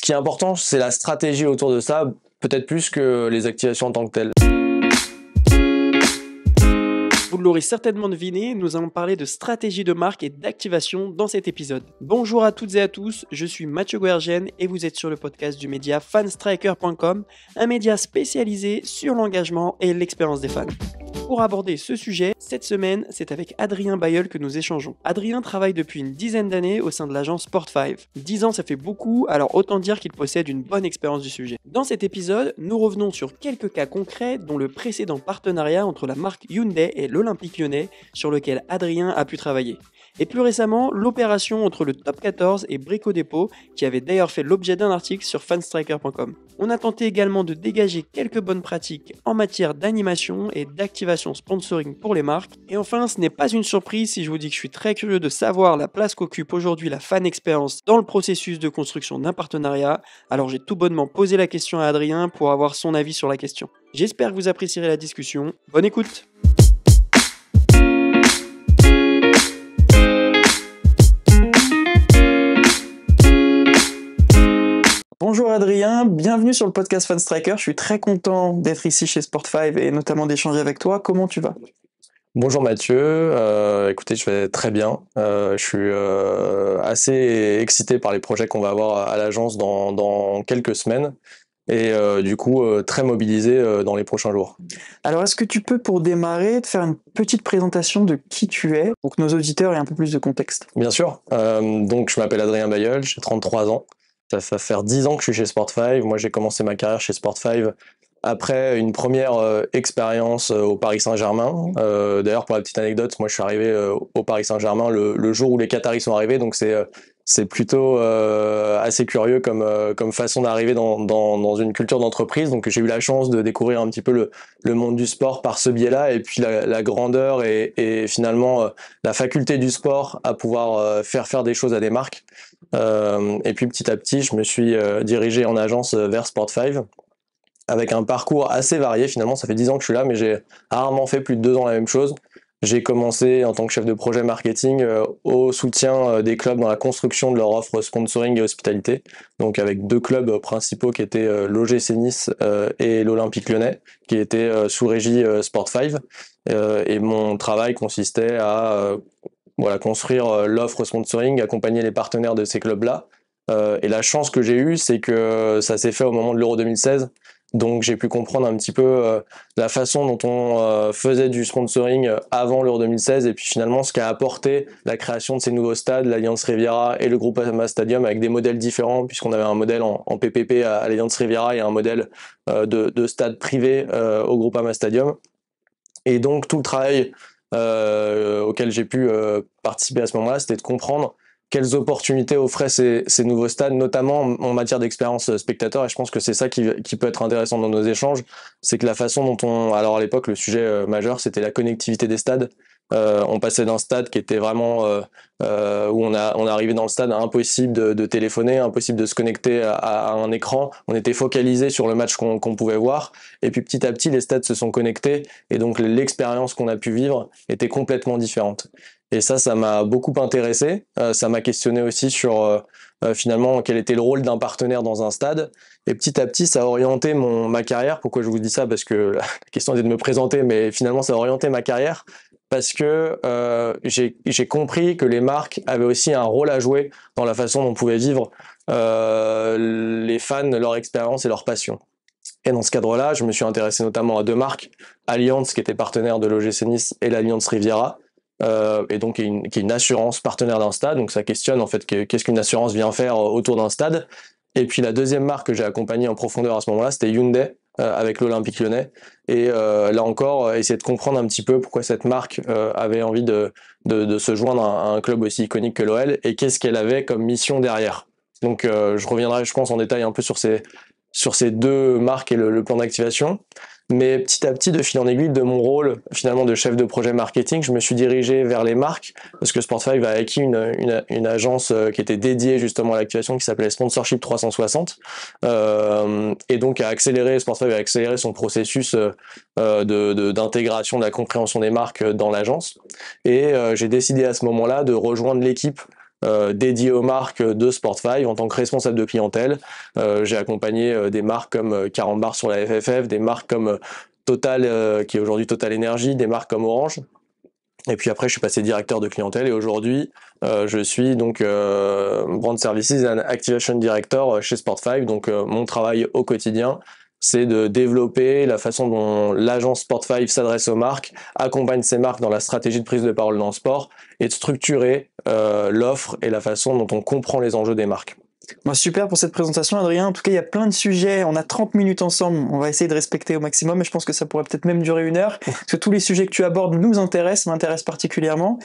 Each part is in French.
qui est important, c'est la stratégie autour de ça, peut-être plus que les activations en tant que telles. Vous l'aurez certainement deviné, nous allons parler de stratégie de marque et d'activation dans cet épisode. Bonjour à toutes et à tous, je suis Mathieu Guergen et vous êtes sur le podcast du média fanstriker.com, un média spécialisé sur l'engagement et l'expérience des fans. Pour aborder ce sujet, cette semaine, c'est avec Adrien Bailleul que nous échangeons. Adrien travaille depuis une dizaine d'années au sein de l'agence Sport5. 10 ans, ça fait beaucoup, alors autant dire qu'il possède une bonne expérience du sujet. Dans cet épisode, nous revenons sur quelques cas concrets, dont le précédent partenariat entre la marque Hyundai et l'Olympique Lyonnais, sur lequel Adrien a pu travailler. Et plus récemment, l'opération entre le Top 14 et Brico Dépôt, qui avait d'ailleurs fait l'objet d'un article sur fanstriker.com. On a tenté également de dégager quelques bonnes pratiques en matière d'animation et d'activation sponsoring pour les marques. Et enfin, ce n'est pas une surprise si je vous dis que je suis très curieux de savoir la place qu'occupe aujourd'hui la fan expérience dans le processus de construction d'un partenariat. Alors j'ai tout bonnement posé la question à Adrien pour avoir son avis sur la question. J'espère que vous apprécierez la discussion. Bonne écoute! Bonjour Adrien, bienvenue sur le podcast Fanstriker. Je suis très content d'être ici chez Sport5 et notamment d'échanger avec toi. Comment tu vas ? Bonjour Mathieu, écoutez, je vais très bien. Je suis assez excité par les projets qu'on va avoir à l'agence dans quelques semaines et du coup très mobilisé dans les prochains jours. Alors est-ce que tu peux pour démarrer te faire une petite présentation de qui tu es pour que nos auditeurs aient un peu plus de contexte ? Bien sûr, donc je m'appelle Adrien Bailleul, j'ai 33 ans. Ça va faire 10 ans que je suis chez Sport5. Moi, j'ai commencé ma carrière chez Sport5 après une première expérience au Paris Saint-Germain. D'ailleurs, pour la petite anecdote, moi, je suis arrivé au Paris Saint-Germain le jour où les Qataris sont arrivés. Donc, c'est plutôt assez curieux comme façon d'arriver dans une culture d'entreprise. Donc, j'ai eu la chance de découvrir un petit peu le monde du sport par ce biais-là. Et puis, la grandeur et finalement la faculté du sport à pouvoir faire des choses à des marques. Et puis petit à petit, je me suis dirigé en agence vers Sport5 avec un parcours assez varié. Finalement, ça fait 10 ans que je suis là, mais j'ai rarement fait plus de 2 ans la même chose. J'ai commencé en tant que chef de projet marketing au soutien des clubs dans la construction de leur offre sponsoring et hospitalité. Donc avec 2 clubs principaux qui étaient l'OGC Nice et l'Olympique Lyonnais, qui étaient sous régie Sport5. Et mon travail consistait à construire l'offre sponsoring, accompagner les partenaires de ces clubs-là. Et la chance que j'ai eue, c'est que ça s'est fait au moment de l'Euro 2016. Donc j'ai pu comprendre un petit peu la façon dont on faisait du sponsoring avant l'Euro 2016 et puis finalement ce qu'a apporté la création de ces nouveaux stades, l'Allianz Riviera et le Groupama Stadium avec des modèles différents puisqu'on avait un modèle en PPP à l'Allianz Riviera et un modèle de stade privé au Groupama Stadium. Et donc tout le travail auquel j'ai pu participer à ce moment-là, c'était de comprendre quelles opportunités offraient ces nouveaux stades, notamment en matière d'expérience spectateur, et je pense que c'est ça qui peut être intéressant dans nos échanges, c'est que la façon dont alors à l'époque, le sujet majeur, c'était la connectivité des stades. On passait d'un stade qui était vraiment où on arrivait dans le stade impossible de téléphoner, impossible de se connecter à un écran. On était focalisé sur le match qu'on pouvait voir, et puis petit à petit les stades se sont connectés, et donc l'expérience qu'on a pu vivre était complètement différente. Et ça m'a beaucoup intéressé. Ça m'a questionné aussi sur finalement quel était le rôle d'un partenaire dans un stade. Et petit à petit, ça a orienté ma carrière. Pourquoi je vous dis ça ? Parce que la question était de me présenter, mais finalement, ça a orienté ma carrière parce que j'ai compris que les marques avaient aussi un rôle à jouer dans la façon dont pouvaient vivre les fans, leur expérience et leur passion. Et dans ce cadre-là, je me suis intéressé notamment à 2 marques, Allianz, qui était partenaire de l'OGC Nice, et l'Allianz Riviera. Et donc qui est une assurance partenaire d'un stade, donc ça questionne en fait qu'est-ce qu'une assurance vient faire autour d'un stade. Et puis la deuxième marque que j'ai accompagnée en profondeur à ce moment-là, c'était Hyundai avec l'Olympique Lyonnais. Et là encore, essayer de comprendre un petit peu pourquoi cette marque avait envie de se joindre à un club aussi iconique que l'OL et qu'est-ce qu'elle avait comme mission derrière. Donc je reviendrai, je pense, en détail un peu sur ces 2 marques et le plan d'activation. Mais petit à petit, de fil en aiguille de mon rôle finalement de chef de projet marketing, je me suis dirigé vers les marques parce que Sport5 a acquis une agence qui était dédiée justement à l'activation qui s'appelait Sponsorship 360 et donc Sport5 a accéléré son processus d'intégration de la compréhension des marques dans l'agence et j'ai décidé à ce moment-là de rejoindre l'équipe dédié aux marques de Sport5 en tant que responsable de clientèle. J'ai accompagné des marques comme 40 bars sur la FFF, des marques comme Total, qui est aujourd'hui Total Energy, des marques comme Orange. Et puis après, je suis passé directeur de clientèle et aujourd'hui, je suis donc Brand Services and Activation Director chez Sport5. Donc mon travail au quotidien, c'est de développer la façon dont l'agence Sport5 s'adresse aux marques, accompagne ces marques dans la stratégie de prise de parole dans le sport et de structurer l'offre et la façon dont on comprend les enjeux des marques. Bah, super pour cette présentation, Adrien. En tout cas, il y a plein de sujets. On a 30 minutes ensemble. On va essayer de respecter au maximum, mais je pense que ça pourrait peut-être même durer 1 heure. Parce que tous les sujets que tu abordes m'intéressent particulièrement.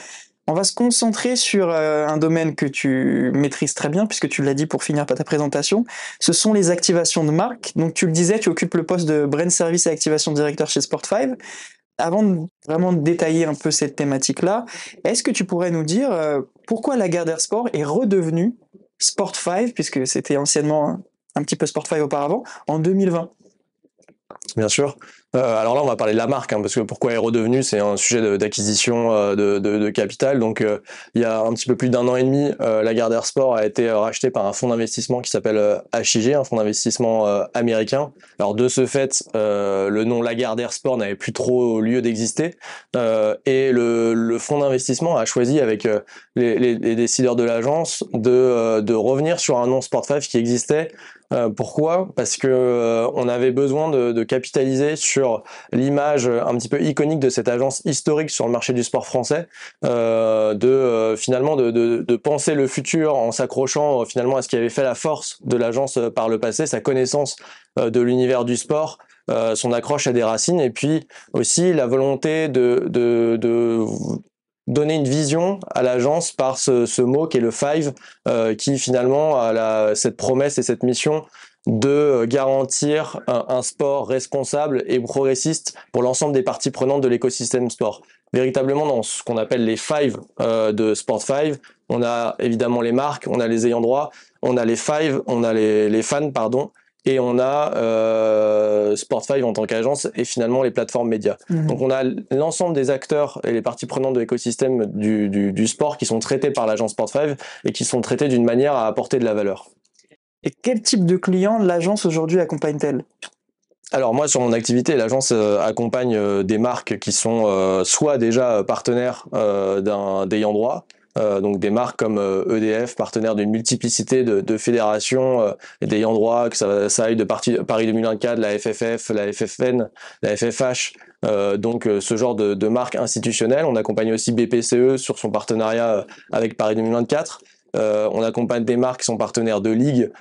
On va se concentrer sur un domaine que tu maîtrises très bien, puisque tu l'as dit pour finir ta présentation. Ce sont les activations de marque. Donc, tu le disais, tu occupes le poste de Brand Service et Activation Director chez Sport5. Avant de vraiment détailler un peu cette thématique-là, est-ce que tu pourrais nous dire pourquoi Lagardère Sport est redevenu Sport5, puisque c'était anciennement un petit peu Sport5 auparavant, en 2020? Bien sûr. Alors là, on va parler de la marque, parce que pourquoi elle est redevenue, c'est un sujet d'acquisition de capital. Donc, il y a un petit peu plus d'1 an et demi, Lagardère Sport a été racheté par un fonds d'investissement qui s'appelle HIG, un fonds d'investissement américain. Alors, de ce fait, le nom Lagardère Sport n'avait plus trop lieu d'exister. Et le fonds d'investissement a choisi, avec les décideurs de l'agence, de revenir sur un nom Sport5 qui existait. Pourquoi ? Parce que on avait besoin de capitaliser sur l'image un petit peu iconique de cette agence historique sur le marché du sport français, finalement de penser le futur en s'accrochant finalement à ce qui avait fait la force de l'agence par le passé, sa connaissance de l'univers du sport, son accroche à des racines, et puis aussi la volonté de donner une vision à l'agence par ce mot qui est le Five, qui finalement a cette promesse et cette mission de garantir un sport responsable et progressiste pour l'ensemble des parties prenantes de l'écosystème sport. Véritablement dans ce qu'on appelle les Five de Sport5, on a évidemment les marques, on a les ayants droit, on a les Five, on a les fans, pardon, et on a Sport5 en tant qu'agence et finalement les plateformes médias. Donc on a l'ensemble des acteurs et les parties prenantes de l'écosystème du sport qui sont traités par l'agence Sport5 et qui sont traités d'une manière à apporter de la valeur. Et quel type de clients l'agence aujourd'hui accompagne-t-elle ? Alors moi, sur mon activité, l'agence accompagne des marques qui sont soit déjà partenaires d'ayants droit, donc des marques comme EDF, partenaires d'une multiplicité de fédérations et d'ayants droit, que ça aille de Paris 2024, la FFF, la FFN, la FFH, donc ce genre de marques institutionnelles. On accompagne aussi BPCE sur son partenariat avec Paris 2024. On accompagne des marques qui sont partenaires de ligues,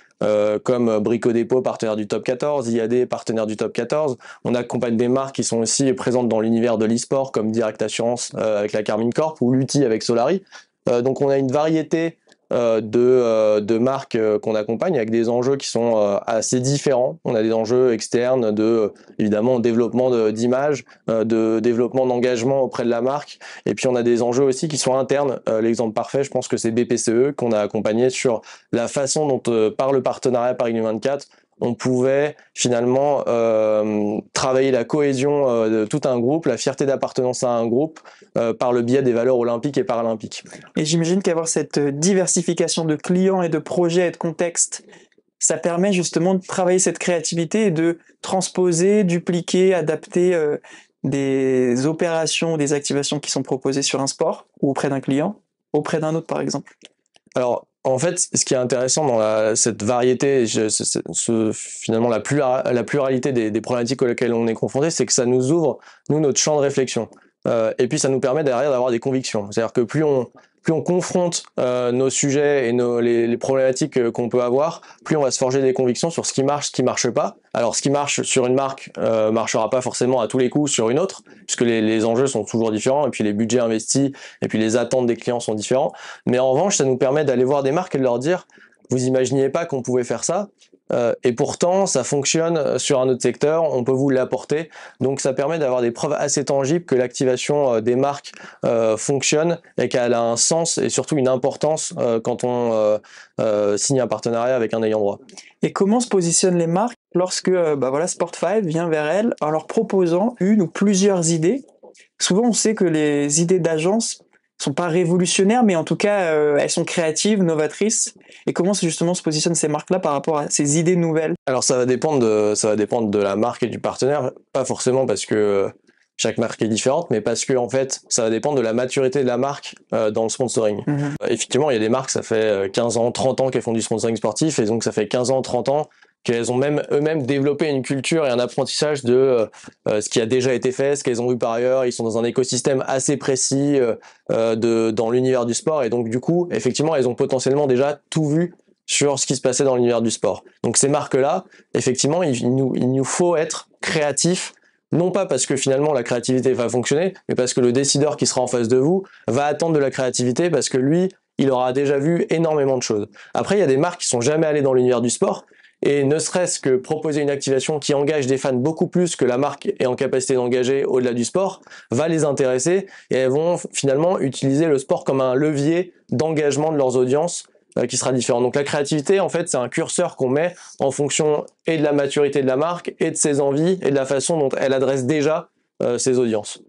comme Brico Dépôt, partenaire du Top 14, IAD, partenaire du Top 14. On accompagne des marques qui sont aussi présentes dans l'univers de l'e-sport, comme Direct Assurance avec la Carmine Corp ou Lutti avec Solari. Donc on a une variété de marques qu'on accompagne avec des enjeux qui sont assez différents. On a des enjeux externes évidemment développement d'image, de développement d'engagement auprès de la marque, et puis on a des enjeux aussi qui sont internes. L'exemple parfait, je pense que c'est BPCE qu'on a accompagné sur la façon dont par le partenariat Paris 2024 on pouvait finalement travailler la cohésion de tout un groupe, la fierté d'appartenance à un groupe par le biais des valeurs olympiques et paralympiques. Et j'imagine qu'avoir cette diversification de clients et de projets et de contextes, ça permet justement de travailler cette créativité et de transposer, dupliquer, adapter des opérations, des activations qui sont proposées sur un sport ou auprès d'un client, auprès d'un autre par exemple. Alors, en fait, ce qui est intéressant dans cette variété, finalement la pluralité des problématiques auxquelles on est confronté, c'est que ça nous ouvre, nous, notre champ de réflexion. Et puis ça nous permet derrière d'avoir des convictions. C'est-à-dire que plus on confronte nos sujets et les problématiques qu'on peut avoir, plus on va se forger des convictions sur ce qui marche, ce qui marche pas. Alors ce qui marche sur une marque marchera pas forcément à tous les coups sur une autre, puisque les enjeux sont toujours différents, et puis les budgets investis, et puis les attentes des clients sont différents. Mais en revanche, ça nous permet d'aller voir des marques et de leur dire « Vous imaginiez pas qu'on pouvait faire ça ?» Et pourtant, ça fonctionne sur un autre secteur, on peut vous l'apporter. Donc ça permet d'avoir des preuves assez tangibles que l'activation des marques fonctionne et qu'elle a un sens et surtout une importance quand on signe un partenariat avec un ayant droit. Et comment se positionnent les marques lorsque Sport5 vient vers elles en leur proposant une ou plusieurs idées ? Souvent, on sait que les idées d'agence sont pas révolutionnaires, mais en tout cas, elles sont créatives, novatrices. Et comment justement se positionnent ces marques-là par rapport à ces idées nouvelles? Alors ça va dépendre de la marque et du partenaire, pas forcément parce que chaque marque est différente, mais parce que en fait, ça va dépendre de la maturité de la marque dans le sponsoring. Effectivement, il y a des marques, ça fait 15 ans, 30 ans qu'elles font du sponsoring sportif, et donc ça fait 15 ans, 30 ans qu'elles ont même eux-mêmes développé une culture et un apprentissage de ce qui a déjà été fait, ce qu'elles ont vu par ailleurs. Ils sont dans un écosystème assez précis dans l'univers du sport, et donc du coup, effectivement, elles ont potentiellement déjà tout vu sur ce qui se passait dans l'univers du sport. Donc ces marques-là, effectivement, il nous faut être créatifs, non pas parce que finalement la créativité va fonctionner, mais parce que le décideur qui sera en face de vous va attendre de la créativité parce que lui, il aura déjà vu énormément de choses. Après, il y a des marques qui sont jamais allées dans l'univers du sport, et ne serait-ce que proposer une activation qui engage des fans beaucoup plus que la marque est en capacité d'engager au-delà du sport, va les intéresser, et elles vont finalement utiliser le sport comme un levier d'engagement de leurs audiences qui sera différent. Donc la créativité, en fait, c'est un curseur qu'on met en fonction et de la maturité de la marque, et de ses envies, et de la façon dont elle adresse déjà ses audiences.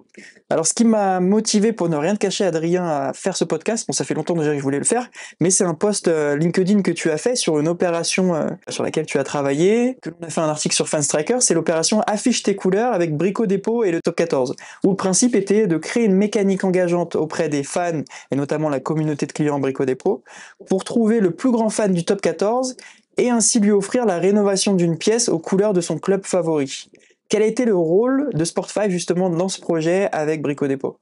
Alors, ce qui m'a motivé, pour ne rien te cacher, Adrien, à faire ce podcast, bon, ça fait longtemps déjà que je voulais le faire, mais c'est un post LinkedIn que tu as fait sur une opération sur laquelle tu as travaillé, que l'on a fait un article sur Fanstriker, c'est l'opération Affiche tes couleurs avec Brico Dépôt et le Top 14, où le principe était de créer une mécanique engageante auprès des fans, et notamment la communauté de clients Brico Dépôt, pour trouver le plus grand fan du Top 14 et ainsi lui offrir la rénovation d'une pièce aux couleurs de son club favori. Quel a été le rôle de Sport5 justement dans ce projet avec Brico Dépôt?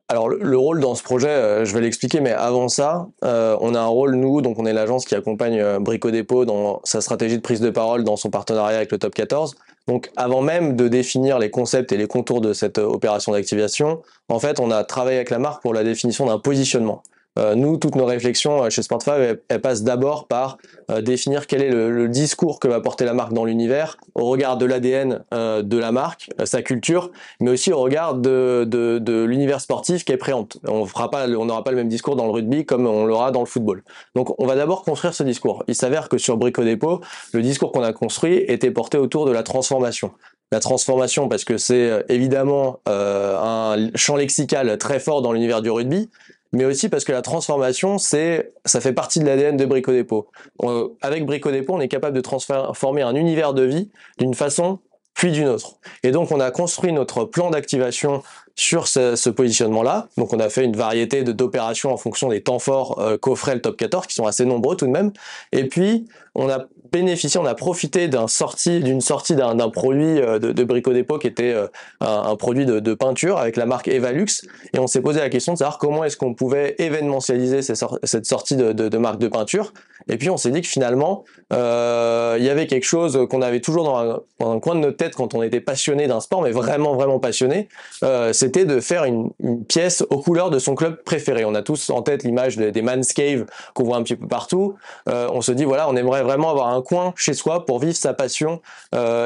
Alors le rôle dans ce projet, je vais l'expliquer, mais avant ça, on a un rôle, nous, donc on est l'agence qui accompagne Brico Dépôt dans sa stratégie de prise de parole, dans son partenariat avec le Top 14. Donc avant même de définir les concepts et les contours de cette opération d'activation, en fait on a travaillé avec la marque pour la définition d'un positionnement. Nous, toutes nos réflexions chez Sport5, elles passent d'abord par définir quel est le discours que va porter la marque dans l'univers, au regard de l'ADN de la marque, sa culture, mais aussi au regard de l'univers sportif qu'elle préempte. On n'aura pas le même discours dans le rugby comme on l'aura dans le football. Donc on va d'abord construire ce discours. Il s'avère que sur Brico Dépôt, le discours qu'on a construit était porté autour de la transformation. La transformation parce que c'est évidemment un champ lexical très fort dans l'univers du rugby, mais aussi parce que la transformation, ça fait partie de l'ADN de Brico Dépôt. Avec Brico Dépôt, on est capable de transformer un univers de vie d'une façon puis d'une autre. Et donc, on a construit notre plan d'activation sur ce positionnement-là. Donc, on a fait une variété d'opérations en fonction des temps forts qu'offrait le Top 14, qui sont assez nombreux tout de même. Et puis, on a profité d'une sortie d'un produit de Brico Dépôt qui était un produit de peinture avec la marque Evalux, et on s'est posé la question de savoir comment est-ce qu'on pouvait événementialiser cette sortie de marque de peinture. Et puis on s'est dit que finalement il y avait quelque chose qu'on avait toujours dans un coin de notre tête quand on était passionné d'un sport, mais vraiment vraiment passionné, c'était de faire une pièce aux couleurs de son club préféré. On a tous en tête l'image des Man's Cave qu'on voit un petit peu partout. On se dit voilà, on aimerait vraiment avoir un coin chez soi pour vivre sa passion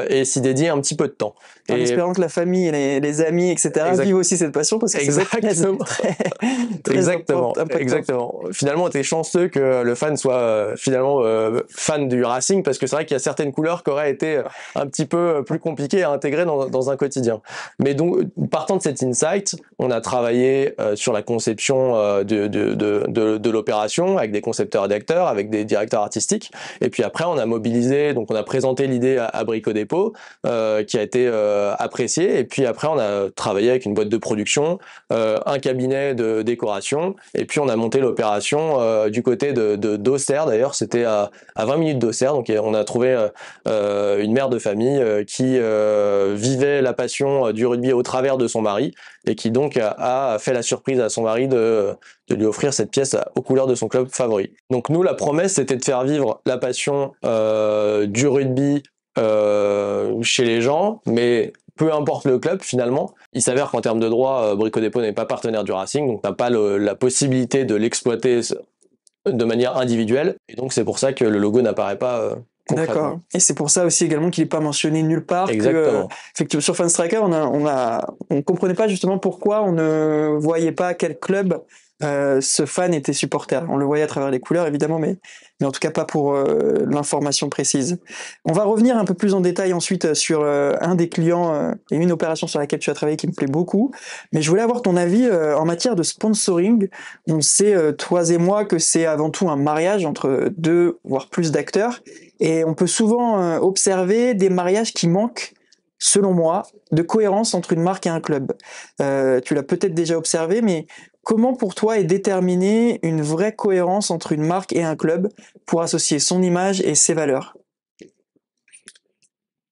et s'y dédier un petit peu de temps. En espérant que la famille et les amis, etc. vivent aussi cette passion, parce que exactement. Très Exactement. Finalement, t'es chanceux que le fan soit finalement fan du Racing, parce que c'est vrai qu'il y a certaines couleurs qui auraient été un petit peu plus compliquées à intégrer dans un quotidien. Mais donc, partant de cet insight, on a travaillé sur la conception de l'opération avec des concepteurs et d'acteurs, avec des directeurs artistiques. Et puis après, on a mobilisé, donc on a présenté l'idée à Brico Dépôt, qui a été apprécié, et puis après on a travaillé avec une boîte de production, un cabinet de décoration, et puis on a monté l'opération du côté d'Auxerre. D'ailleurs c'était à 20 minutes d'Auxerre, donc on a trouvé une mère de famille qui vivait la passion du rugby au travers de son mari, et qui donc a fait la surprise à son mari de lui offrir cette pièce aux couleurs de son club favori. Donc nous, la promesse, c'était de faire vivre la passion du rugby chez les gens, mais peu importe le club finalement. Il s'avère qu'en termes de droit, Brico Dépôt n'est pas partenaire du Racing, donc n'a pas la possibilité de l'exploiter de manière individuelle, et donc c'est pour ça que le logo n'apparaît pas D'accord. Et c'est pour ça aussi également qu'il n'est pas mentionné nulle part. Exactement. Effectivement, sur Fanstriker, on comprenait pas justement pourquoi on ne voyait pas quel club ce fan était supporter. On le voyait à travers les couleurs, évidemment, mais en tout cas pas pour l'information précise. On va revenir un peu plus en détail ensuite sur un des clients et une opération sur laquelle tu as travaillé qui me plaît beaucoup. Mais je voulais avoir ton avis en matière de sponsoring. On sait, toi et moi, que c'est avant tout un mariage entre deux, voire plus d'acteurs. Et on peut souvent observer des mariages qui manquent, selon moi, de cohérence entre une marque et un club. Tu l'as peut-être déjà observé, mais comment pour toi est déterminée une vraie cohérence entre une marque et un club pour associer son image et ses valeurs?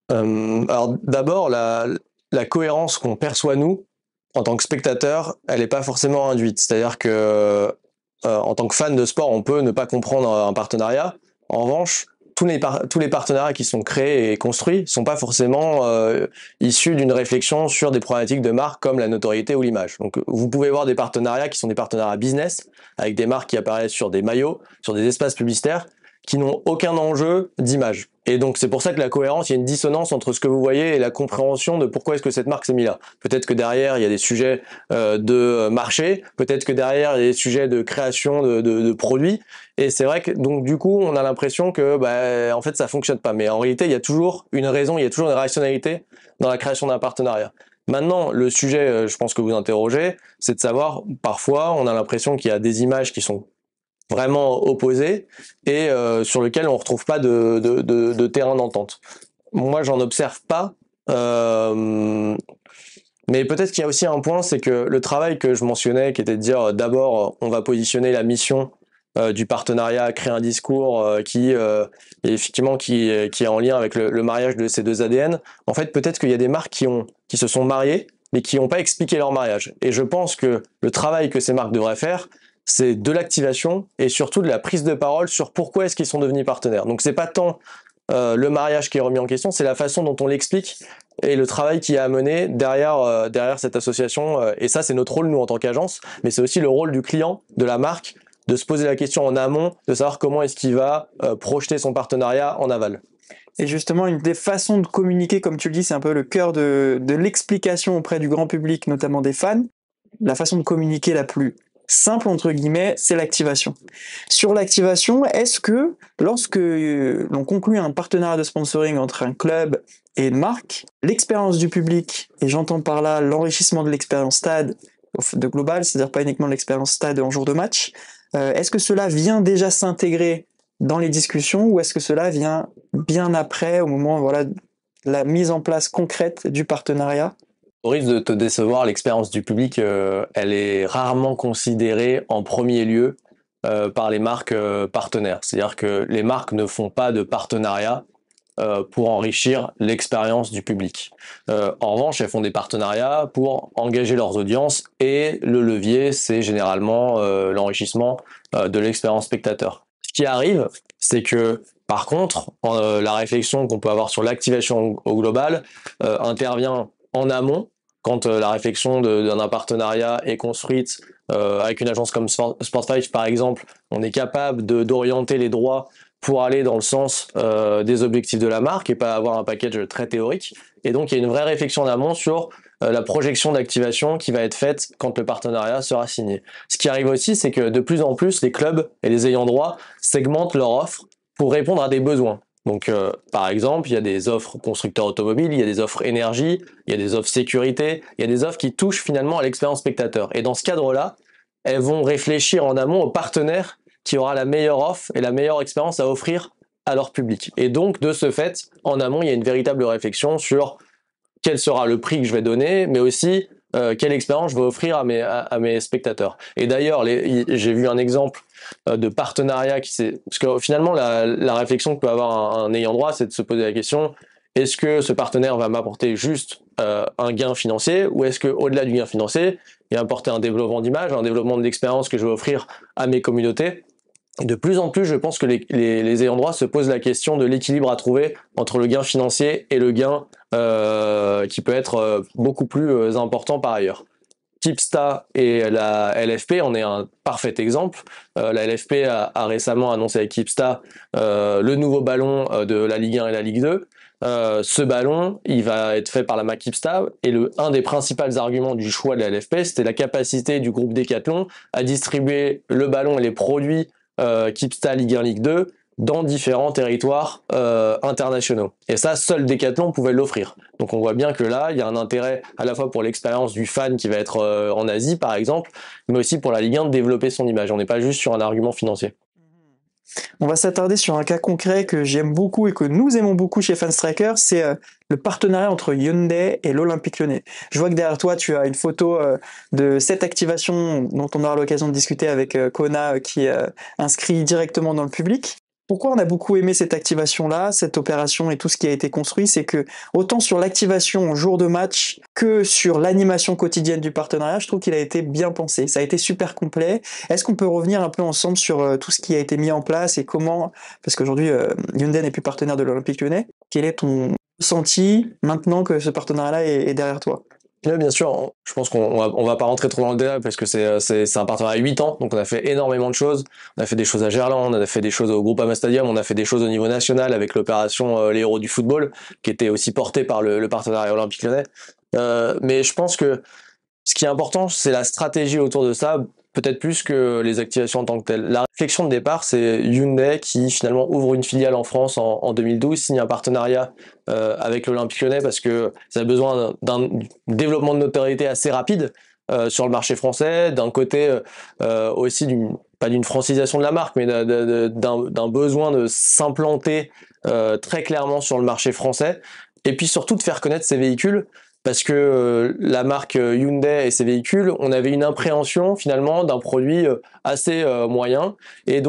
Alors d'abord, la cohérence qu'on perçoit nous, en tant que spectateur, elle n'est pas forcément induite. C'est-à-dire que en tant que fan de sport, on peut ne pas comprendre un partenariat. En revanche, tous les partenariats qui sont créés et construits sont pas forcément issus d'une réflexion sur des problématiques de marque comme la notoriété ou l'image. Donc vous pouvez voir des partenariats qui sont des partenariats business, avec des marques qui apparaissent sur des maillots, sur des espaces publicitaires, qui n'ont aucun enjeu d'image. Et donc c'est pour ça que la cohérence, il y a une dissonance entre ce que vous voyez et la compréhension de pourquoi est-ce que cette marque s'est mise là. Peut-être que derrière, il y a des sujets de marché, peut-être que derrière, il y a des sujets de création de produits. Et c'est vrai que donc du coup, on a l'impression que en fait, ça fonctionne pas. Mais en réalité, il y a toujours une raison, il y a toujours une rationalité dans la création d'un partenariat. Maintenant, le sujet, je pense que vous interrogez, c'est de savoir, parfois, on a l'impression qu'il y a des images qui sont vraiment opposés et sur lequel on retrouve pas de terrain d'entente. Moi, j'en observe pas, mais peut-être qu'il y a aussi un point, c'est que le travail que je mentionnais, qui était de dire d'abord, on va positionner la mission du partenariat, créer un discours effectivement qui est en lien avec le mariage de ces deux ADN. En fait, peut-être qu'il y a des marques qui se sont mariées, mais qui n'ont pas expliqué leur mariage. Et je pense que le travail que ces marques devraient faire, c'est de l'activation et surtout de la prise de parole sur pourquoi est-ce qu'ils sont devenus partenaires. Donc c'est pas tant le mariage qui est remis en question, c'est la façon dont on l'explique et le travail qui est à mener derrière cette association. Et ça, c'est notre rôle, nous, en tant qu'agence, mais c'est aussi le rôle du client, de la marque, de se poser la question en amont, de savoir comment est-ce qu'il va projeter son partenariat en aval. Et justement, une des façons de communiquer, comme tu le dis, c'est un peu le cœur de l'explication auprès du grand public, notamment des fans. La façon de communiquer la plus simple, entre guillemets, c'est l'activation. Sur l'activation, est-ce que lorsque l'on conclut un partenariat de sponsoring entre un club et une marque, l'expérience du public, et j'entends par là l'enrichissement de l'expérience stade de global, c'est-à-dire pas uniquement l'expérience stade en jour de match, est-ce que cela vient déjà s'intégrer dans les discussions ou est-ce que cela vient bien après, au moment de la mise en place concrète du partenariat? Au risque de te décevoir, l'expérience du public, elle est rarement considérée en premier lieu par les marques partenaires. C'est-à-dire que les marques ne font pas de partenariat pour enrichir l'expérience du public. En revanche, elles font des partenariats pour engager leurs audiences et le levier, c'est généralement l'enrichissement de l'expérience spectateur. Ce qui arrive, c'est que par contre, la réflexion qu'on peut avoir sur l'activation au global intervient en amont, quand la réflexion d'un partenariat est construite avec une agence comme Sport5 par exemple, on est capable d'orienter les droits pour aller dans le sens des objectifs de la marque et pas avoir un package très théorique. Et donc il y a une vraie réflexion en amont sur la projection d'activation qui va être faite quand le partenariat sera signé. Ce qui arrive aussi, c'est que de plus en plus, les clubs et les ayants droit segmentent leur offre pour répondre à des besoins. Donc, par exemple, il y a des offres constructeurs automobiles, il y a des offres énergie, il y a des offres sécurité, il y a des offres qui touchent finalement à l'expérience spectateur. Et dans ce cadre-là, elles vont réfléchir en amont au partenaire qui aura la meilleure offre et la meilleure expérience à offrir à leur public. Et donc, de ce fait, en amont, il y a une véritable réflexion sur quel sera le prix que je vais donner, mais aussi quelle expérience je vais offrir à mes spectateurs. Et d'ailleurs, j'ai vu un exemple de partenariat parce que finalement la réflexion que peut avoir un ayant droit, c'est de se poser la question: est-ce que ce partenaire va m'apporter juste un gain financier, ou est-ce que au-delà du gain financier, il va apporter un développement d'image, un développement de l'expérience que je vais offrir à mes communautés? Et de plus en plus, je pense que les ayants droit se posent la question de l'équilibre à trouver entre le gain financier et le gain qui peut être beaucoup plus important par ailleurs. Kipsta et la LFP en est un parfait exemple. La LFP a récemment annoncé avec Kipsta le nouveau ballon de la Ligue 1 et la Ligue 2. Ce ballon, il va être fait par la marque Kipsta et un des principaux arguments du choix de la LFP, c'était la capacité du groupe Decathlon à distribuer le ballon et les produits Kipsta Ligue 1, Ligue 2 dans différents territoires internationaux. Et ça, seul Decathlon pouvait l'offrir. Donc on voit bien que là, il y a un intérêt à la fois pour l'expérience du fan qui va être en Asie, par exemple, mais aussi pour la Ligue 1 de développer son image. On n'est pas juste sur un argument financier. On va s'attarder sur un cas concret que j'aime beaucoup et que nous aimons beaucoup chez Fanstriker, c'est le partenariat entre Hyundai et l'Olympique Lyonnais. Je vois que derrière toi, tu as une photo de cette activation dont on aura l'occasion de discuter avec Kona qui est inscrit directement dans le public. Pourquoi on a beaucoup aimé cette activation-là, cette opération et tout ce qui a été construit, c'est que autant sur l'activation au jour de match que sur l'animation quotidienne du partenariat, je trouve qu'il a été bien pensé. Ça a été super complet. Est-ce qu'on peut revenir un peu ensemble sur tout ce qui a été mis en place et comment, parce qu'aujourd'hui Hyundai n'est plus partenaire de l'Olympique Lyonnais, quel est ton ressenti maintenant que ce partenariat-là est derrière toi? Oui, bien sûr. Je pense qu'on va pas rentrer trop dans le détail parce que c'est un partenariat à 8 ans, donc on a fait énormément de choses. On a fait des choses à Gerland, on a fait des choses au Groupama Stadium, on a fait des choses au niveau national avec l'opération Les Héros du Football, qui était aussi portée par le partenariat Olympique Lyonnais. Mais je pense que ce qui est important, c'est la stratégie autour de ça, peut-être plus que les activations en tant que telles. La réflexion de départ, c'est Hyundai qui finalement ouvre une filiale en France en 2012, signe un partenariat avec l'Olympique Lyonnais parce que ça a besoin d'un développement de notoriété assez rapide sur le marché français, d'un côté aussi pas d'une francisation de la marque, mais d'un besoin de s'implanter très clairement sur le marché français, et puis surtout de faire connaître ses véhicules. Parce que la marque Hyundai et ses véhicules, on avait une appréhension finalement d'un produit assez moyen, et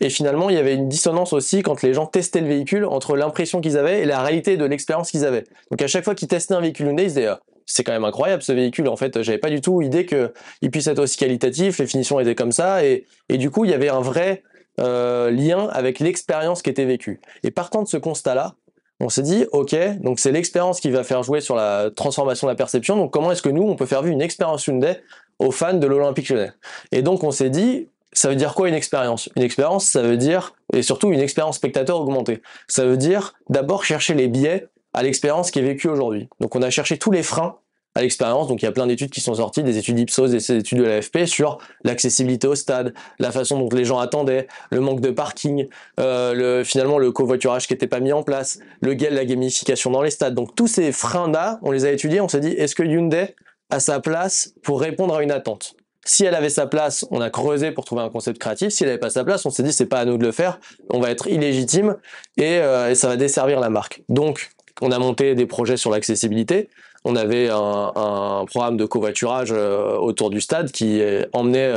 finalement il y avait une dissonance aussi quand les gens testaient le véhicule entre l'impression qu'ils avaient et la réalité de l'expérience qu'ils avaient. Donc à chaque fois qu'ils testaient un véhicule Hyundai, ils disaient c'est quand même incroyable ce véhicule, en fait j'avais pas du tout idée qu'il puisse être aussi qualitatif, les finitions étaient comme ça, et du coup il y avait un vrai lien avec l'expérience qui était vécue. Et partant de ce constat-là, on s'est dit, ok, donc c'est l'expérience qui va faire jouer sur la transformation de la perception, donc comment est-ce que nous, on peut faire vivre une expérience Hyundai aux fans de l'Olympique Lyonnais? Et donc on s'est dit, ça veut dire quoi une expérience? Une expérience, ça veut dire, et surtout une expérience spectateur augmentée, ça veut dire d'abord chercher les biais à l'expérience qui est vécue aujourd'hui. Donc on a cherché tous les freins à l'expérience, donc il y a plein d'études qui sont sorties, des études Ipsos, des études de l'AFP sur l'accessibilité au stade, la façon dont les gens attendaient, le manque de parking, finalement le covoiturage qui n'était pas mis en place, la gamification dans les stades. Donc tous ces freins-là, on les a étudiés, on s'est dit, est-ce que Hyundai a sa place pour répondre à une attente? Si elle avait sa place, on a creusé pour trouver un concept créatif. Si elle n'avait pas sa place, on s'est dit, c'est pas à nous de le faire, on va être illégitime et ça va desservir la marque. Donc, on a monté des projets sur l'accessibilité. On avait un programme de covoiturage autour du stade qui emmenait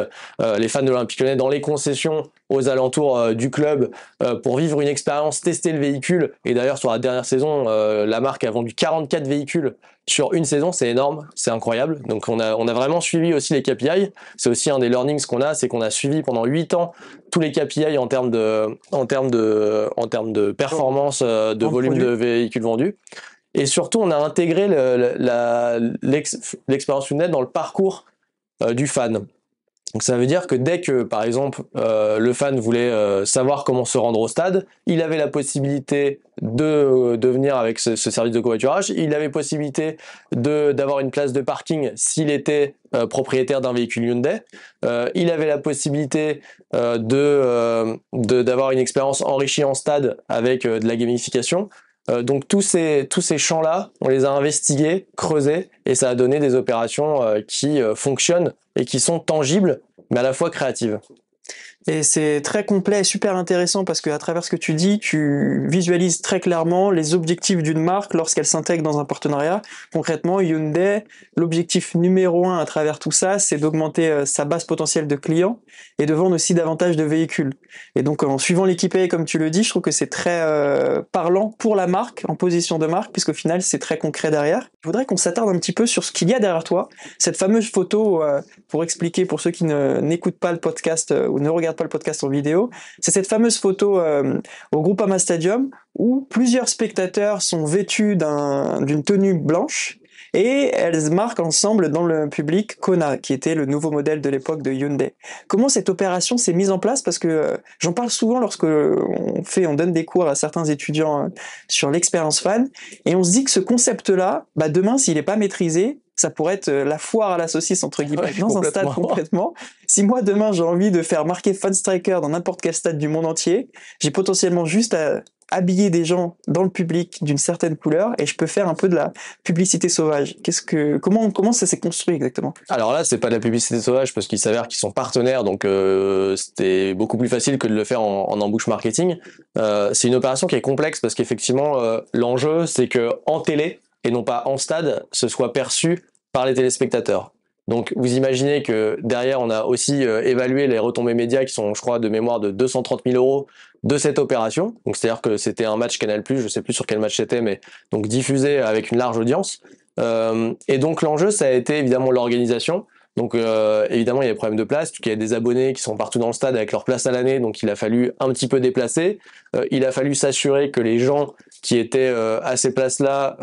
les fans de l'Olympique Lyonnais dans les concessions aux alentours du club pour vivre une expérience, tester le véhicule. Et d'ailleurs, sur la dernière saison, la marque a vendu 44 véhicules sur une saison, c'est énorme, c'est incroyable. Donc on a vraiment suivi aussi les KPI. C'est aussi un des learnings qu'on a, c'est qu'on a suivi pendant 8 ans tous les KPI en termes de performance, de volume de véhicules vendus. Et surtout, on a intégré l'expérience Hyundai dans le parcours du fan. Donc ça veut dire que dès que, par exemple, le fan voulait savoir comment se rendre au stade, il avait la possibilité de venir avec ce service de covoiturage, il avait possibilité d'avoir une place de parking s'il était propriétaire d'un véhicule Hyundai, il avait la possibilité d'avoir une expérience enrichie en stade avec de la gamification. Donc tous ces champs-là, on les a investigués, creusés, et ça a donné des opérations qui fonctionnent et qui sont tangibles, mais à la fois créatives. Et c'est très complet et super intéressant parce qu'à travers ce que tu dis, tu visualises très clairement les objectifs d'une marque lorsqu'elle s'intègre dans un partenariat. Concrètement, Hyundai, l'objectif numéro 1 à travers tout ça, c'est d'augmenter sa base potentielle de clients et de vendre aussi davantage de véhicules. Et donc, en suivant l'équipé, comme tu le dis, je trouve que c'est très parlant pour la marque, en position de marque, puisqu'au final, c'est très concret derrière. Je voudrais qu'on s'attarde un petit peu sur ce qu'il y a derrière toi. Cette fameuse photo, pour expliquer pour ceux qui n'écoutent pas le podcast ou ne regardent pas le podcast en vidéo, c'est cette fameuse photo au Groupama Stadium où plusieurs spectateurs sont vêtus d'une tenue blanche et elles marquent ensemble dans le public Kona, qui était le nouveau modèle de l'époque de Hyundai. Comment cette opération s'est mise en place? Parce que j'en parle souvent lorsque on donne des cours à certains étudiants sur l'expérience fan, et on se dit que ce concept-là, demain, s'il n'est pas maîtrisé, ça pourrait être la foire à la saucisse, entre guillemets, Ouais, dans un stade complètement. Si moi, demain, j'ai envie de faire marquer Fan Striker dans n'importe quel stade du monde entier, j'ai potentiellement juste à habiller des gens dans le public d'une certaine couleur et je peux faire un peu de la publicité sauvage. Comment ça s'est construit exactement? Alors là, c'est pas de la publicité sauvage parce qu'il s'avère qu'ils sont partenaires, donc c'était beaucoup plus facile que de le faire en embouche marketing. C'est une opération qui est complexe parce qu'effectivement, l'enjeu, c'est que en télé et non pas en stade, ce soit perçu par les téléspectateurs. Donc vous imaginez que derrière, on a aussi évalué les retombées médias qui sont, je crois, de mémoire de 230 000 euros de cette opération. Donc c'est-à-dire que c'était un match Canal+, je sais plus sur quel match c'était, mais donc diffusé avec une large audience. Et donc l'enjeu, ça a été évidemment l'organisation. Donc évidemment, il y a des problèmes de place, il y a des abonnés qui sont partout dans le stade avec leur place à l'année, donc il a fallu un petit peu déplacer. Il a fallu s'assurer que les gens qui étaient à ces places-là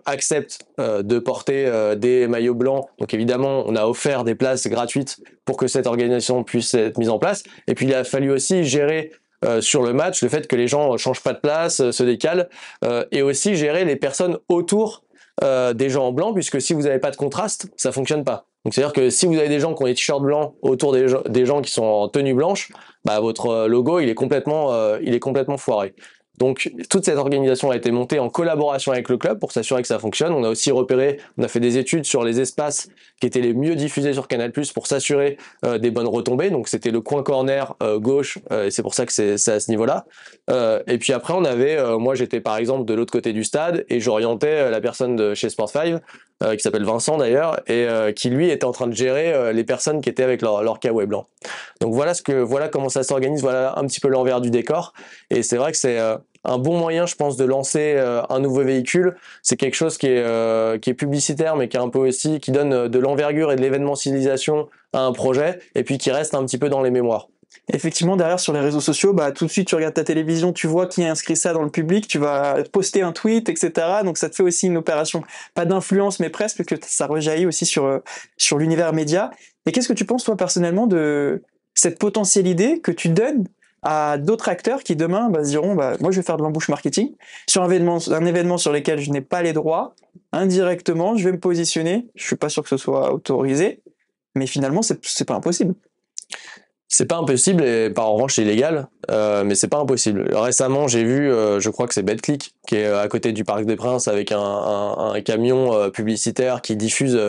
acceptent de porter des maillots blancs. Donc évidemment, on a offert des places gratuites pour que cette organisation puisse être mise en place. Et puis il a fallu aussi gérer sur le match le fait que les gens changent pas de place, se décalent, et aussi gérer les personnes autour des gens en blanc, puisque si vous n'avez pas de contraste, ça fonctionne pas. Donc c'est-à-dire que si vous avez des gens qui ont des t-shirts blancs autour des gens qui sont en tenue blanche, votre logo il est complètement foiré. Donc toute cette organisation a été montée en collaboration avec le club pour s'assurer que ça fonctionne. On a aussi on a fait des études sur les espaces qui étaient les mieux diffusés sur Canal+ pour s'assurer des bonnes retombées. Donc c'était le coin corner gauche, et c'est pour ça que c'est à ce niveau-là. Et puis après moi j'étais par exemple de l'autre côté du stade et j'orientais la personne de chez Sport5 qui s'appelle Vincent d'ailleurs, et qui lui était en train de gérer les personnes qui étaient avec leur kawaii blanc. Donc voilà comment ça s'organise, voilà un petit peu l'envers du décor. Et c'est vrai que c'est un bon moyen, je pense, de lancer un nouveau véhicule. C'est quelque chose qui est publicitaire, mais qui est un peu aussi qui donne de l'envergure et de l'événementialisation à un projet, et puis qui reste un petit peu dans les mémoires. Effectivement, derrière sur les réseaux sociaux, tout de suite tu regardes ta télévision, tu vois qui a inscrit ça dans le public, tu vas poster un tweet, etc. Donc ça te fait aussi une opération, pas d'influence, mais presque, que ça rejaillit aussi sur l'univers média. Et qu'est-ce que tu penses toi personnellement de cette potentielle idée que tu donnes à d'autres acteurs qui demain se diront moi je vais faire de l'embouche marketing sur un événement sur lequel je n'ai pas les droits, indirectement je vais me positionner, je suis pas sûr que ce soit autorisé, mais finalement c'est pas impossible. C'est pas impossible, et en revanche c'est illégal, mais c'est pas impossible. Récemment j'ai vu, je crois que c'est BetClick qui est à côté du Parc des Princes avec un camion publicitaire qui diffuse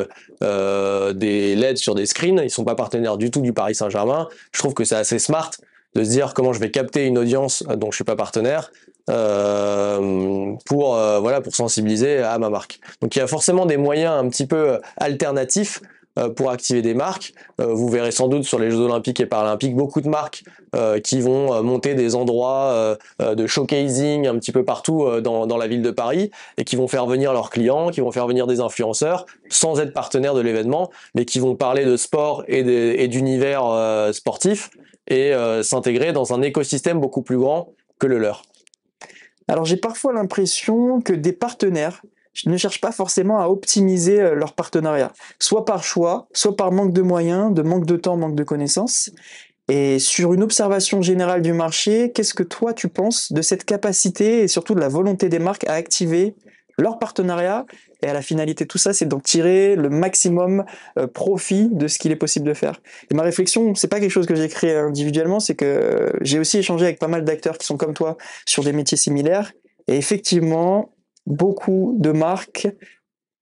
des LED sur des screens. Ils sont pas partenaires du tout du Paris Saint-Germain. Je trouve que c'est assez smart de se dire comment je vais capter une audience dont je suis pas partenaire pour sensibiliser à ma marque. Donc il y a forcément des moyens un petit peu alternatifs pour activer des marques. Vous verrez sans doute sur les Jeux Olympiques et Paralympiques beaucoup de marques qui vont monter des endroits de showcasing un petit peu partout dans la ville de Paris, et qui vont faire venir leurs clients, qui vont faire venir des influenceurs sans être partenaires de l'événement, mais qui vont parler de sport et d'univers sportif, et s'intégrer dans un écosystème beaucoup plus grand que le leur. Alors j'ai parfois l'impression que des partenaires ne cherchent pas forcément à optimiser leur partenariat, soit par choix, soit par manque de moyens, de manque de temps, manque de connaissances. Et sur une observation générale du marché, qu'est-ce que toi tu penses de cette capacité et surtout de la volonté des marques à activer leur partenariat? Et à la finalité de tout ça, c'est d'en tirer le maximum profit de ce qu'il est possible de faire. Et ma réflexion, c'est pas quelque chose que j'ai créé individuellement, c'est que j'ai aussi échangé avec pas mal d'acteurs qui sont comme toi sur des métiers similaires. Et effectivement, beaucoup de marques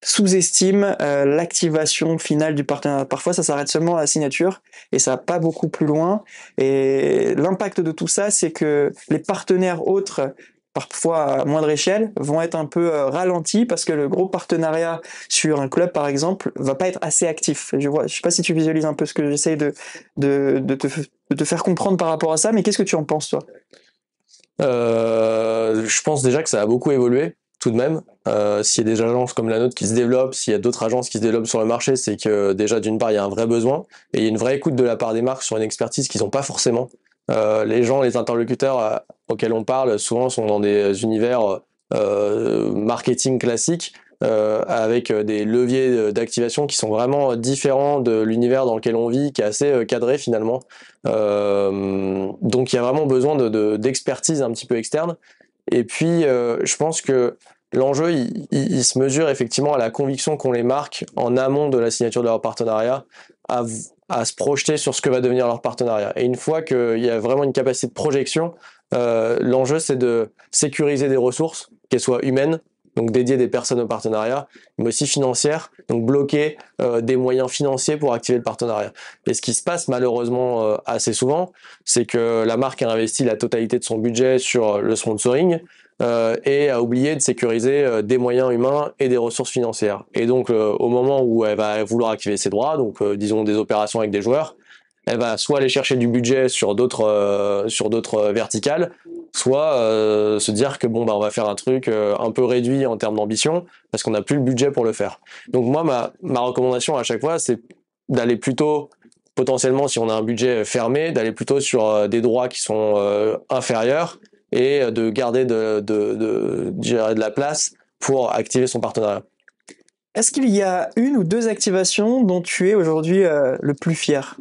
sous-estiment l'activation finale du partenariat. Parfois, ça s'arrête seulement à la signature et ça va pas beaucoup plus loin. Et l'impact de tout ça, c'est que les partenaires autres, parfois à moindre échelle, vont être un peu ralentis parce que le gros partenariat sur un club, par exemple, va pas être assez actif. Je sais pas si tu visualises un peu ce que j'essaye de te faire comprendre par rapport à ça, mais qu'est-ce que tu en penses, toi? Je pense déjà que ça a beaucoup évolué tout de même. S'il y a des agences comme la nôtre qui se développent, s'il y a d'autres agences qui se développent sur le marché, c'est que déjà d'une part il y a un vrai besoin et il y a une vraie écoute de la part des marques sur une expertise qu'ils n'ont pas forcément. Les interlocuteurs auxquels on parle souvent sont dans des univers marketing classiques, avec des leviers d'activation qui sont vraiment différents de l'univers dans lequel on vit, qui est assez cadré finalement. Donc il y a vraiment besoin d'expertise un petit peu externe. Et puis je pense que l'enjeu, il se mesure effectivement à la conviction qu'ont les marques en amont de la signature de leur partenariat à se projeter sur ce que va devenir leur partenariat. Et une fois qu'il y a vraiment une capacité de projection, l'enjeu c'est de sécuriser des ressources, qu'elles soient humaines, donc dédier des personnes au partenariat, mais aussi financières, donc bloquer des moyens financiers pour activer le partenariat. Et ce qui se passe malheureusement assez souvent, c'est que la marque a investi la totalité de son budget sur le sponsoring et a oublié de sécuriser des moyens humains et des ressources financières. Et donc au moment où elle va vouloir activer ses droits, donc disons des opérations avec des joueurs, elle va soit aller chercher du budget sur d'autres verticales, soit se dire que bon bah on va faire un truc un peu réduit en termes d'ambition parce qu'on n'a plus le budget pour le faire. Donc moi ma recommandation à chaque fois c'est d'aller plutôt potentiellement si on a un budget fermé d'aller plutôt sur des droits qui sont inférieurs et de garder de la place pour activer son partenariat. Est-ce qu'il y a une ou deux activations dont tu es aujourd'hui le plus fier?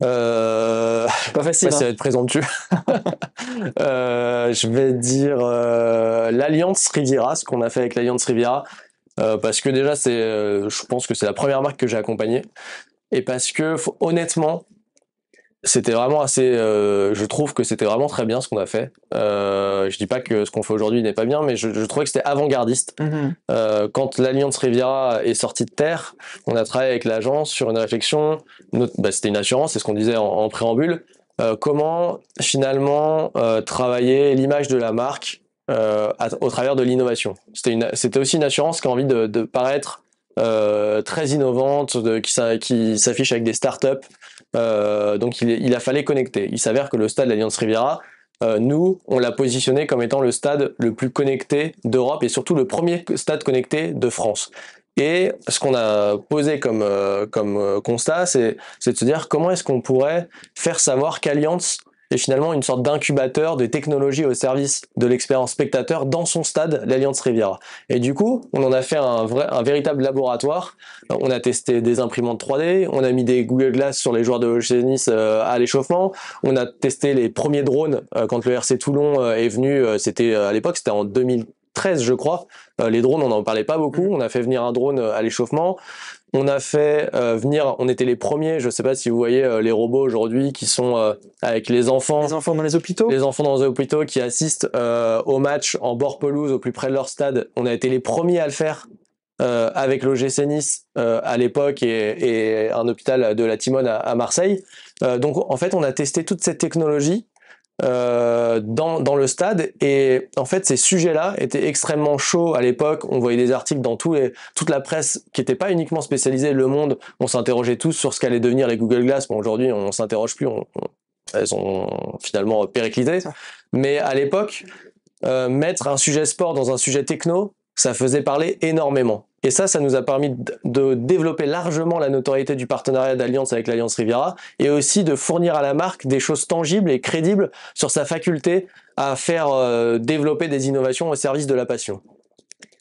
Pas facile. Ça va être présomptueux. Je vais dire l'Alliance Riviera, ce qu'on a fait avec l'Alliance Riviera, parce que déjà je pense que c'est la première marque que j'ai accompagnée, et parce que honnêtement, c'était vraiment je trouve que c'était vraiment très bien ce qu'on a fait. Je dis pas que ce qu'on fait aujourd'hui n'est pas bien, mais je trouvais que c'était avant-gardiste. Quand l'Alliance Riviera est sortie de terre, on a travaillé avec l'agence sur une réflexion. C'était une assurance, c'est ce qu'on disait en préambule. Comment finalement travailler l'image de la marque au travers de l'innovation. C'était aussi une assurance qui a envie de paraître très innovante, qui s'affiche avec des startups. Donc il a fallu connecter. Il s'avère que le stade de l'Alliance Riviera, nous, on l'a positionné comme étant le stade le plus connecté d'Europe et surtout le premier stade connecté de France. Et ce qu'on a posé comme constat, c'est de se dire comment est-ce qu'on pourrait faire savoir qu'Alliance est finalement une sorte d'incubateur de technologies au service de l'expérience spectateur dans son stade, l'Alliance Riviera. Et du coup, on en a fait un véritable laboratoire. On a testé des imprimantes 3D, on a mis des Google Glass sur les joueurs de l'OGC Nice à l'échauffement, on a testé les premiers drones quand le RC Toulon est venu, à l'époque, c'était en 2013 je crois. Les drones, on n'en parlait pas beaucoup. On a fait venir un drone à l'échauffement. On a fait on était les premiers, je sais pas si vous voyez les robots aujourd'hui qui sont avec les enfants. Les enfants dans les hôpitaux. Les enfants dans les hôpitaux qui assistent au match en bord pelouse au plus près de leur stade. On a été les premiers à le faire avec l'OGC Nice à l'époque et un hôpital de la Timone à Marseille. Donc en fait, on a testé toute cette technologie dans le stade, et en fait ces sujets-là étaient extrêmement chauds à l'époque. On voyait des articles dans toute la presse qui n'était pas uniquement spécialisée. Le Monde, on s'interrogeait tous sur ce qu'allaient devenir les Google Glass. Bon, aujourd'hui on s'interroge plus, elles ont finalement périclité, mais à l'époque mettre un sujet sport dans un sujet techno, ça faisait parler énormément. Et ça nous a permis de développer largement la notoriété du partenariat d'Alliance avec l'Alliance Riviera, et aussi de fournir à la marque des choses tangibles et crédibles sur sa faculté à faire développer des innovations au service de la passion.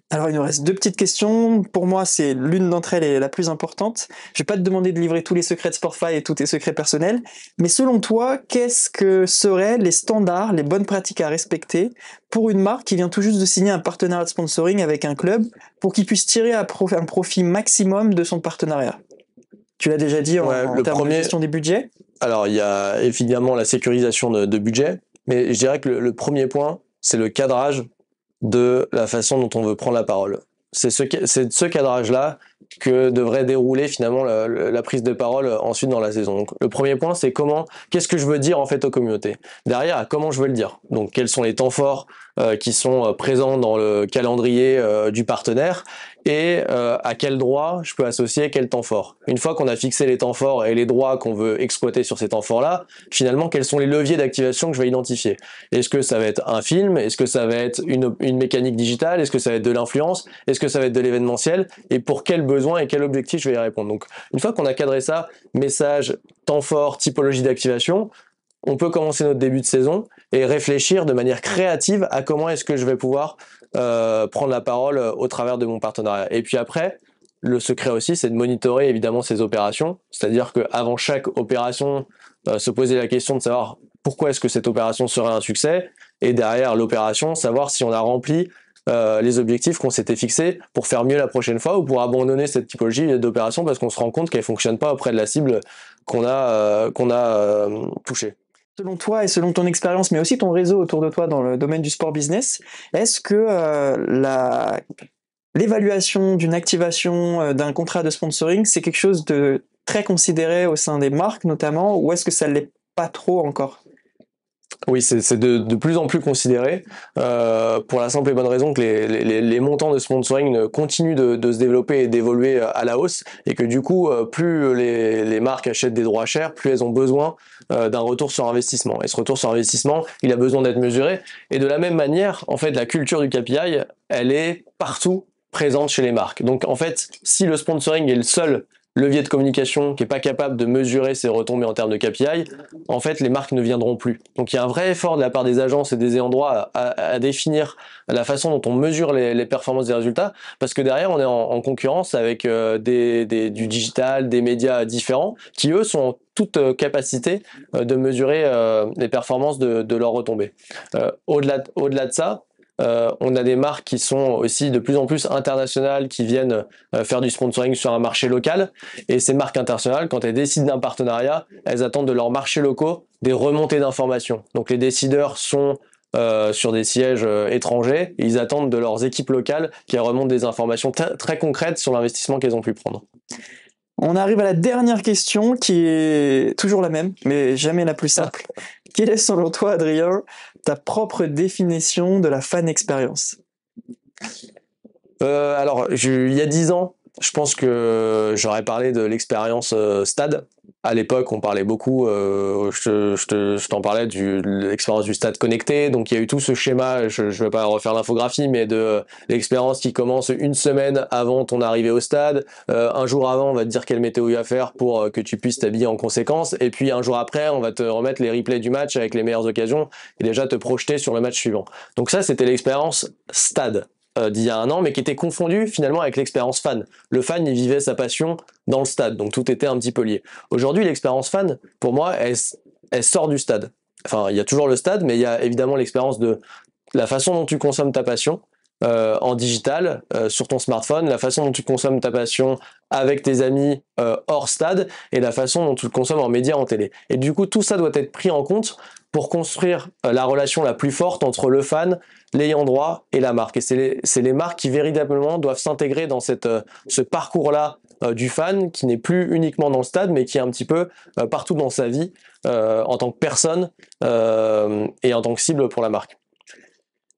Alors il nous reste deux petites questions. Pour moi, c'est l'une d'entre elles est la plus importante. Je vais pas te demander de livrer tous les secrets de Sportfy et tous tes secrets personnels, mais selon toi, qu'est-ce que seraient les standards, les bonnes pratiques à respecter pour une marque qui vient tout juste de signer un partenariat de sponsoring avec un club pour qu'il puisse tirer un profit maximum de son partenariat? Tu l'as déjà dit en termes de gestion des budgets. Alors il y a évidemment la sécurisation de budget, mais je dirais que le premier point, c'est le cadrage de la façon dont on veut prendre la parole. C'est ce cadrage-là que devrait dérouler finalement la prise de parole ensuite dans la saison. Donc, le premier point, c'est qu'est-ce que je veux dire en fait aux communautés. Derrière, comment je veux le dire. Donc, quels sont les temps forts qui sont présents dans le calendrier du partenaire, et à quel droit je peux associer quel temps fort. Une fois qu'on a fixé les temps forts et les droits qu'on veut exploiter sur ces temps forts-là, finalement, quels sont les leviers d'activation que je vais identifier? Est-ce que ça va être un film? Est-ce que ça va être une mécanique digitale? Est-ce que ça va être de l'influence? Est-ce que ça va être de l'événementiel? Et pour quel besoin et quel objectif je vais y répondre? Donc, une fois qu'on a cadré ça, message, temps fort, typologie d'activation, on peut commencer notre début de saison, et réfléchir de manière créative à comment est-ce que je vais pouvoir prendre la parole au travers de mon partenariat. Et puis après, le secret aussi, c'est de monitorer évidemment ces opérations, c'est-à-dire qu'avant chaque opération, se poser la question de savoir pourquoi est-ce que cette opération serait un succès, et derrière l'opération, savoir si on a rempli les objectifs qu'on s'était fixés pour faire mieux la prochaine fois ou pour abandonner cette typologie d'opération parce qu'on se rend compte qu'elle fonctionne pas auprès de la cible qu'on a touchée. Selon toi et selon ton expérience, mais aussi ton réseau autour de toi dans le domaine du sport business, est-ce que l'évaluation d'une activation, d'un contrat de sponsoring, c'est quelque chose de très considéré au sein des marques notamment, ou est-ce que ça ne l'est pas trop encore ? Oui, c'est de plus en plus considéré, pour la simple et bonne raison que les montants de sponsoring continuent de se développer et d'évoluer à la hausse, et que du coup, plus les marques achètent des droits chers, plus elles ont besoin d'un retour sur investissement. Et ce retour sur investissement, il a besoin d'être mesuré. Et de la même manière, en fait, la culture du KPI, elle est partout présente chez les marques. Donc en fait, si le sponsoring est le seul levier de communication qui est pas capable de mesurer ses retombées en termes de KPI, en fait, les marques ne viendront plus. Donc, il y a un vrai effort de la part des agences et des ayants droit à définir la façon dont on mesure les performances des résultats, parce que derrière, on est en concurrence avec du digital, des médias différents, qui eux sont en toute capacité de mesurer les performances de leurs retombées. Au-delà de ça, on a des marques qui sont aussi de plus en plus internationales, qui viennent faire du sponsoring sur un marché local, et ces marques internationales, quand elles décident d'un partenariat, elles attendent de leurs marchés locaux des remontées d'informations. Donc les décideurs sont sur des sièges étrangers, et ils attendent de leurs équipes locales qu'elles remontent des informations très concrètes sur l'investissement qu'elles ont pu prendre. On arrive à la dernière question qui est toujours la même, mais jamais la plus simple. Quelle est selon toi, Adrien, ta propre définition de la fan expérience ? Alors, il y a 10 ans, je pense que j'aurais parlé de l'expérience stade. À l'époque, on parlait beaucoup, je t'en parlais de l'expérience du stade connecté. Donc, il y a eu tout ce schéma, je vais pas refaire l'infographie, mais de l'expérience qui commence une semaine avant ton arrivée au stade. Un jour avant, on va te dire quelle météo il va faire pour que tu puisses t'habiller en conséquence. Et puis, un jour après, on va te remettre les replays du match avec les meilleures occasions et déjà te projeter sur le match suivant. Donc ça, c'était l'expérience stade d'il y a un an, mais qui était confondu finalement avec l'expérience fan. Le fan, il vivait sa passion dans le stade, donc tout était un petit peu lié. Aujourd'hui, l'expérience fan, pour moi, elle sort du stade. Enfin, il y a toujours le stade, mais il y a évidemment l'expérience de la façon dont tu consommes ta passion en digital, sur ton smartphone, la façon dont tu consommes ta passion avec tes amis hors stade, et la façon dont tu le consommes en médias, en télé. Et du coup, tout ça doit être pris en compte pour construire la relation la plus forte entre le fan, l'ayant droit et la marque. Et c'est les marques qui véritablement doivent s'intégrer dans ce parcours-là du fan, qui n'est plus uniquement dans le stade, mais qui est un petit peu partout dans sa vie, en tant que personne et en tant que cible pour la marque.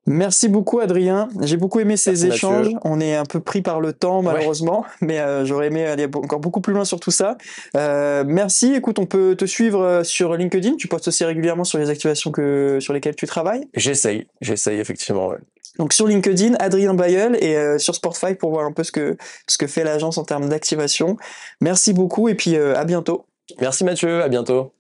Merci beaucoup, Adrien. J'ai beaucoup aimé ces échanges. Mathieu. On est un peu pris par le temps, malheureusement, mais j'aurais aimé aller encore beaucoup plus loin sur tout ça. Merci. Écoute, on peut te suivre sur LinkedIn. Tu postes aussi régulièrement sur les activations sur lesquelles tu travailles. J'essaye effectivement. Ouais. Donc sur LinkedIn, Adrien Bailleul, et sur Sport5 pour voir un peu ce que fait l'agence en termes d'activation. Merci beaucoup et puis à bientôt. Merci Mathieu, à bientôt.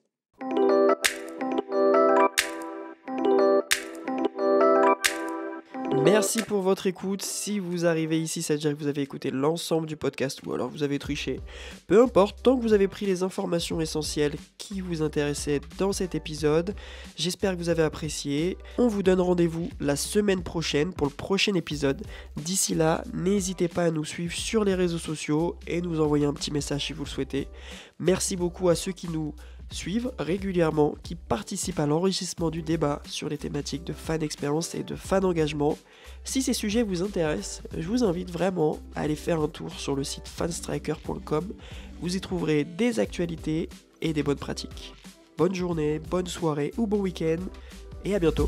Merci pour votre écoute. Si vous arrivez ici, ça veut dire que vous avez écouté l'ensemble du podcast ou alors vous avez triché. Peu importe, tant que vous avez pris les informations essentielles qui vous intéressaient dans cet épisode, j'espère que vous avez apprécié. On vous donne rendez-vous la semaine prochaine pour le prochain épisode. D'ici là, n'hésitez pas à nous suivre sur les réseaux sociaux et nous envoyer un petit message si vous le souhaitez. Merci beaucoup à ceux qui nous suivent régulièrement, qui participent à l'enrichissement du débat sur les thématiques de fan expérience et de fan engagement. Si ces sujets vous intéressent, je vous invite vraiment à aller faire un tour sur le site fanstriker.com. Vous y trouverez des actualités et des bonnes pratiques. Bonne journée, bonne soirée ou bon week-end et à bientôt.